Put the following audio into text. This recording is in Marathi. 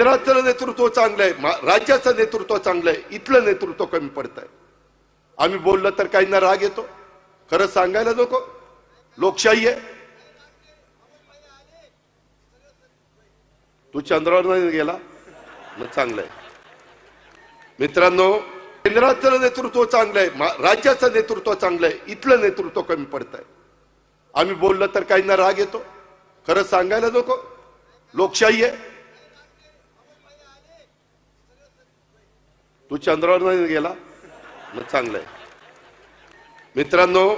केंद्रातलं नेतृत्व चांगलं आहे, राज्याचं नेतृत्व चांगलं आहे, इथलं नेतृत्व कमी पडत आहे. आम्ही बोललं तर काहींना राग येतो, खरं सांगायला नको. लोकशाही आहे. तू चंद्रावर नाही गेला मग चांगलं आहे. मित्रांनो, केंद्रातलं नेतृत्व चांगलं आहे, राज्याचं नेतृत्व चांगलं आहे, इथलं नेतृत्व कमी पडत आहे. आम्ही बोललं तर काहींना राग येतो, खरं सांगायला नको. लोकशाही आहे. तू चंद्रावर नाही गेला मग चांगलं आहे. मित्रांनो,